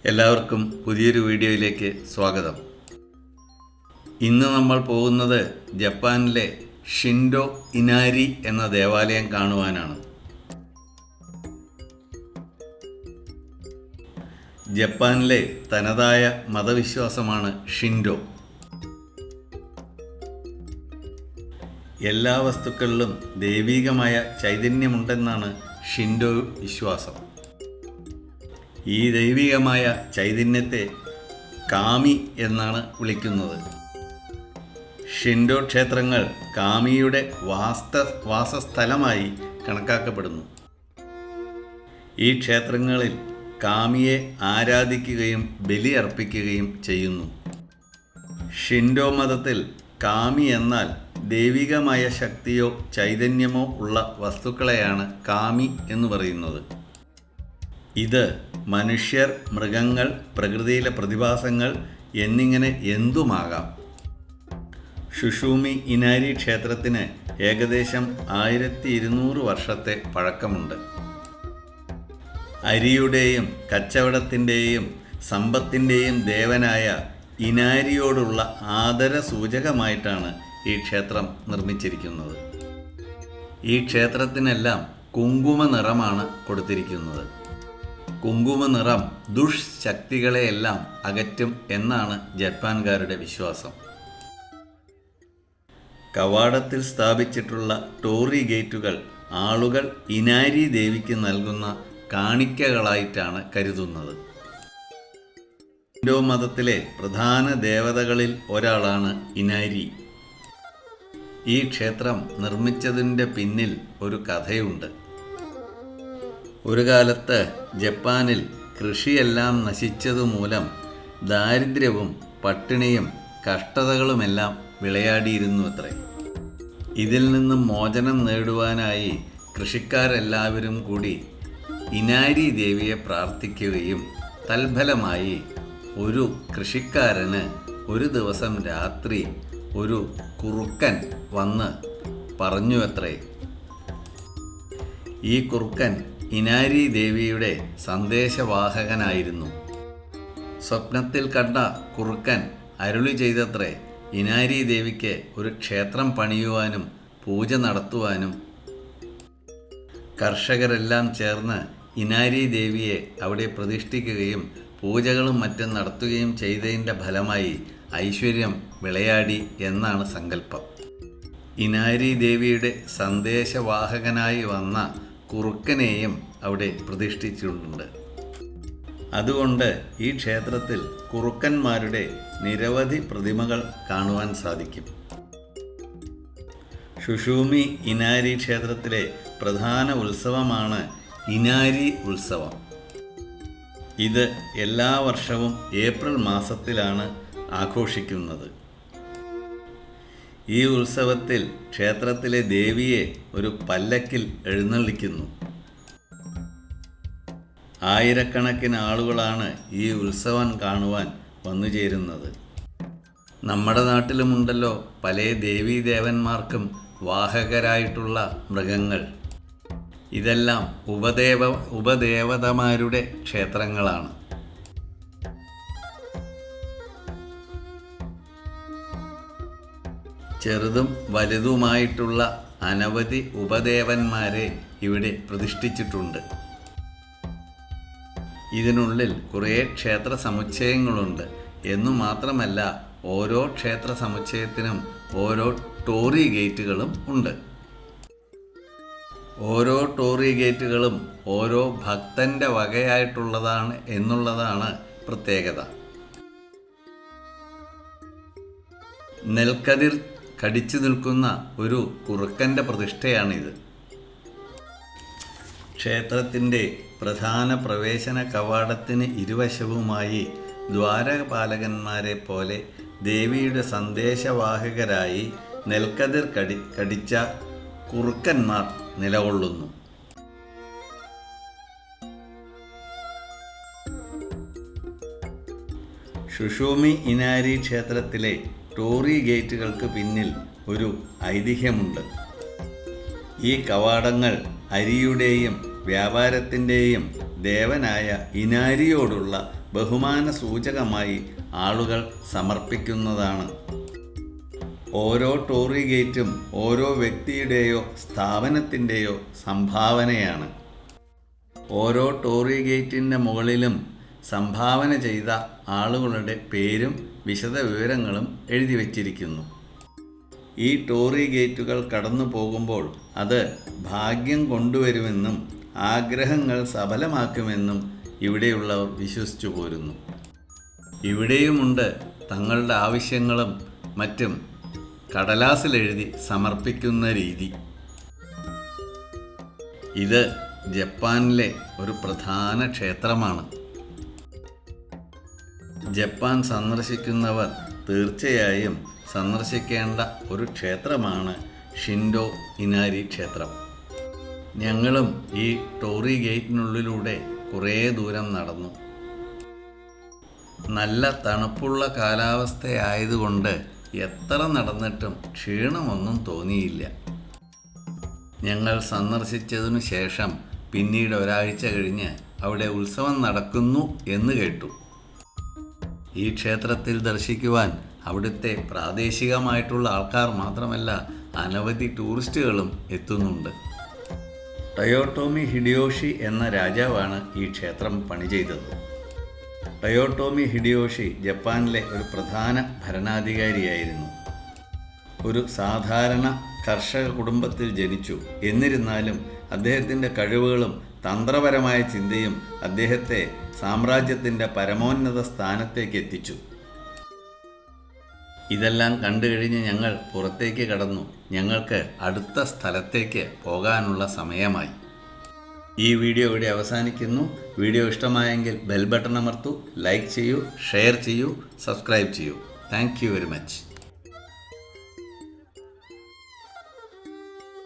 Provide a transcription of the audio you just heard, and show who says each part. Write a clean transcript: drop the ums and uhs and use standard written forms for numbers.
Speaker 1: എല്ലാവർക്കും പുതിയൊരു വീഡിയോയിലേക്ക് സ്വാഗതം. ഇന്ന് നമ്മൾ പോകുന്നത് ജപ്പാനിലെ ഷിൻഡോ ഇനാരി എന്ന ദേവാലയം കാണുവാനാണ്. ജപ്പാനിലെ തനതായ മതവിശ്വാസമാണ് ഷിൻഡോ. എല്ലാ വസ്തുക്കളിലും ദൈവികമായ ചൈതന്യമുണ്ടെന്നാണ് ഷിൻഡോ വിശ്വാസം. ഈ ദൈവികമായ ചൈതന്യത്തെ കാമി എന്നാണ് വിളിക്കുന്നത്. ഷിൻഡോ ക്ഷേത്രങ്ങൾ കാമിയുടെ വാസസ്ഥലമായി കണക്കാക്കപ്പെടുന്നു. ഈ ക്ഷേത്രങ്ങളിൽ കാമിയെ ആരാധിക്കുകയും ബലിയർപ്പിക്കുകയും ചെയ്യുന്നു. ഷിൻഡോ മതത്തിൽ കാമി എന്നാൽ ദൈവികമായ ശക്തിയോ ചൈതന്യമോ ഉള്ള വസ്തുക്കളെയാണ് കാമി എന്ന് പറയുന്നത്. ഇത് മനുഷ്യർ, മൃഗങ്ങൾ, പ്രകൃതിയിലെ പ്രതിഭാസങ്ങൾ എന്നിങ്ങനെ എന്തുമാകാം. ഷുഷുമി ഇനാരി ക്ഷേത്രത്തിന് ഏകദേശം 1200 വർഷത്തെ പഴക്കമുണ്ട്. അരിയുടെയും കച്ചവടത്തിൻ്റെയും സമ്പത്തിൻ്റെയും ദേവനായ ഇനാരിയോടുള്ള ആദര സൂചകമായിട്ടാണ് ഈ ക്ഷേത്രം നിർമ്മിച്ചിരിക്കുന്നത്. ഈ ക്ഷേത്രത്തിനെല്ലാം കുങ്കുമ നിറമാണ് കൊടുത്തിരിക്കുന്നത്. കുങ്കുമ നിറം ദുഷ്ശക്തികളെയെല്ലാം അകറ്റും എന്നാണ് ജപ്പാൻകാരുടെ വിശ്വാസം. കവാടത്തിൽ സ്ഥാപിച്ചിട്ടുള്ള ടോറി ഗേറ്റുകൾ ആളുകൾ ഇനാരി ദേവിക്ക് നൽകുന്ന കാണിക്കകളായിട്ടാണ് കരുതുന്നത്. ഹിന്ദു മതത്തിലെ പ്രധാന ദേവതകളിൽ ഒരാളാണ് ഇനാരി. ഈ ക്ഷേത്രം നിർമ്മിച്ചതിൻ്റെ പിന്നിൽ ഒരു കഥയുണ്ട്. ഒരു കാലത്ത് ജപ്പാനിൽ കൃഷിയെല്ലാം നശിച്ചതുമൂലം ദാരിദ്ര്യവും പട്ടിണിയും കഷ്ടതകളുമെല്ലാം വിളയാടിയിരുന്നുവത്രേ. ഇതിൽ നിന്നും മോചനം നേടുവാനായി കൃഷിക്കാരെല്ലാവരും കൂടി ഇനാരി ദേവിയെ പ്രാർത്ഥിക്കുകയും തൽഫലമായി ഒരു കൃഷിക്കാരന് ഒരു ദിവസം രാത്രി ഒരു കുറുക്കൻ വന്ന് പറഞ്ഞുവത്രേ, ഈ കുറുക്കൻ ഇനാരി ദേവിയുടെ സന്ദേശവാഹകനായിരുന്നു. സ്വപ്നത്തിൽ കണ്ട കുറുക്കൻ അരുളി ചെയ്തത്രേ, ഇനാരി ദേവിക്ക് ഒരു ക്ഷേത്രം പണിയുവാനും പൂജ നടത്തുവാനും. കർഷകരെല്ലാം ചേർന്ന് ഇനാരി ദേവിയെ അവിടെ പ്രതിഷ്ഠിക്കുകയും പൂജകളും മറ്റും നടത്തുകയും ചെയ്തതിൻ്റെ ഫലമായി ഐശ്വര്യം വിളയാടി എന്നാണ് സങ്കല്പം. ഇനാരി ദേവിയുടെ സന്ദേശവാഹകനായി വന്ന കുറുക്കനെയും അവിടെ പ്രതിഷ്ഠിച്ചിട്ടുണ്ട്. അതുകൊണ്ട് ഈ ക്ഷേത്രത്തിൽ കുറുക്കന്മാരുടെ നിരവധി പ്രതിമകൾ കാണുവാൻ സാധിക്കും. ഷുഷുമി ഇനാരി ക്ഷേത്രത്തിലെ പ്രധാന ഉത്സവമാണ് ഇനാരി ഉത്സവം. ഇത് എല്ലാ വർഷവും ഏപ്രിൽ മാസത്തിലാണ് ആഘോഷിക്കുന്നത്. ഈ ഉത്സവത്തിൽ ക്ഷേത്രത്തിലെ ദേവിയെ ഒരു പല്ലക്കിൽ എഴുന്നള്ളിക്കുന്നു. ആയിരക്കണക്കിന് ആളുകളാണ് ഈ ഉത്സവം കാണുവാൻ വന്നുചേരുന്നത്. നമ്മുടെ നാട്ടിലുമുണ്ടല്ലോ പല ദേവീദേവന്മാർക്കും വാഹകരായിട്ടുള്ള മൃഗങ്ങൾ. ഇതെല്ലാം ഉപദേവതമാരുടെ ക്ഷേത്രങ്ങളാണ്. ചെറുതും വലുതുമായിട്ടുള്ള അനവധി ഉപദേവന്മാരെ ഇവിടെ പ്രതിഷ്ഠിച്ചിട്ടുണ്ട്. ഇതിനുള്ളിൽ കുറേ ക്ഷേത്ര സമുച്ചയങ്ങളുണ്ട് എന്നു മാത്രമല്ല, ഓരോ ക്ഷേത്ര സമുച്ചയത്തിനും ഓരോ ടോറി ഗേറ്റുകളും ഉണ്ട്. ഓരോ ടോറി ഗേറ്റുകളും ഓരോ ഭക്തൻ്റെ വകയായിട്ടുള്ളതാണ് എന്നുള്ളതാണ് പ്രത്യേകത. നെൽക്കതിർ കടിച്ചു നിൽക്കുന്ന ഒരു കുറുക്കൻ്റെ പ്രതിഷ്ഠയാണിത്. ക്ഷേത്രത്തിൻ്റെ പ്രധാന പ്രവേശന കവാടത്തിന് ഇരുവശവുമായി ദ്വാരപാലകന്മാരെ പോലെ ദേവിയുടെ സന്ദേശവാഹകരായി നെൽക്കതിർ കടിച്ച കുറുക്കന്മാർ നിലകൊള്ളുന്നു. ഷുഷുമി ഇനാരി ക്ഷേത്രത്തിലെ ടോറി ഗേറ്റുകൾക്ക് പിന്നിൽ ഒരു ഐതിഹ്യമുണ്ട്. ഈ കവാടങ്ങൾ അരിയുടെയും വ്യാപാരത്തിൻ്റെയും ദേവനായ ഇനാരിയോടുള്ള ബഹുമാന സൂചകമായി ആളുകൾ സമർപ്പിക്കുന്നതാണ്. ഓരോ ടോറി ഗേറ്റും ഓരോ വ്യക്തിയുടെയോ സ്ഥാപനത്തിൻ്റെയോ സംഭാവനയാണ്. ഓരോ ടോറി ഗേറ്റിൻ്റെ മുകളിലും സംഭാവന ചെയ്ത ആളുകളുടെ പേരും വിശദവിവരങ്ങളും എഴുതി വച്ചിരിക്കുന്നു. ഈ ടോറി ഗേറ്റുകൾ കടന്നു പോകുമ്പോൾ അത് ഭാഗ്യം കൊണ്ടുവരുമെന്നും ആഗ്രഹങ്ങൾ സഫലമാക്കുമെന്നും ഇവിടെയുള്ളവർ വിശ്വസിച്ചു പോരുന്നു. ഇവിടെയുമുണ്ട് തങ്ങളുടെ ആവശ്യങ്ങളും മറ്റും കടലാസിലെഴുതി സമർപ്പിക്കുന്ന രീതി. ഇത് ജപ്പാനിലെ ഒരു പ്രധാന ക്ഷേത്രമാണ്. ജപ്പാൻ സന്ദർശിക്കുന്നവർ തീർച്ചയായും സന്ദർശിക്കേണ്ട ഒരു ക്ഷേത്രമാണ് ഷിൻഡോ ഇനാരി ക്ഷേത്രം. ഞങ്ങളും ഈ ടോറി ഗേറ്റിനുള്ളിലൂടെ കുറേ ദൂരം നടന്നു. നല്ല തണുപ്പുള്ള കാലാവസ്ഥയായതുകൊണ്ട് എത്ര നടന്നിട്ടും ക്ഷീണമൊന്നും തോന്നിയില്ല. ഞങ്ങൾ സന്ദർശിച്ചതിനു ശേഷം പിന്നീട് ഒരാഴ്ച കഴിഞ്ഞ് അവിടെ ഉത്സവം നടക്കുന്നു എന്ന് കേട്ടു. ഈ ക്ഷേത്രത്തിൽ ദർശിക്കുവാൻ അവിടുത്തെ പ്രാദേശികമായിട്ടുള്ള ആൾക്കാർ മാത്രമല്ല, അനവധി ടൂറിസ്റ്റുകളും എത്തുന്നുണ്ട്. ടയോട്ടോമി ഹിഡിയോഷി എന്ന രാജാവാണ് ഈ ക്ഷേത്രം പണി ചെയ്തത്. ടയോട്ടോമി ഹിഡിയോഷി ജപ്പാനിലെ ഒരു പ്രധാന ഭരണാധികാരിയായിരുന്നു. ഒരു സാധാരണ കർഷക കുടുംബത്തിൽ ജനിച്ചു. എന്നിരുന്നാലും അദ്ദേഹത്തിൻ്റെ കഴിവുകളും തന്ത്രപരമായ ചിന്തയും അദ്ദേഹത്തെ സാമ്രാജ്യത്തിൻ്റെ പരമോന്നത സ്ഥാനത്തേക്ക് എത്തിച്ചു. ഇതെല്ലാം കണ്ടു കഴിഞ്ഞ് ഞങ്ങൾ പുറത്തേക്ക് കടന്നു. ഞങ്ങൾക്ക് അടുത്ത സ്ഥലത്തേക്ക് പോകാനുള്ള സമയമായി. ഈ വീഡിയോ ഇവിടെ അവസാനിക്കുന്നു. വീഡിയോ ഇഷ്ടമായെങ്കിൽ ബെൽ ബട്ടൺ അമർത്തൂ, ലൈക്ക് ചെയ്യൂ, ഷെയർ ചെയ്യൂ, സബ്സ്ക്രൈബ് ചെയ്യൂ. Thank you very much.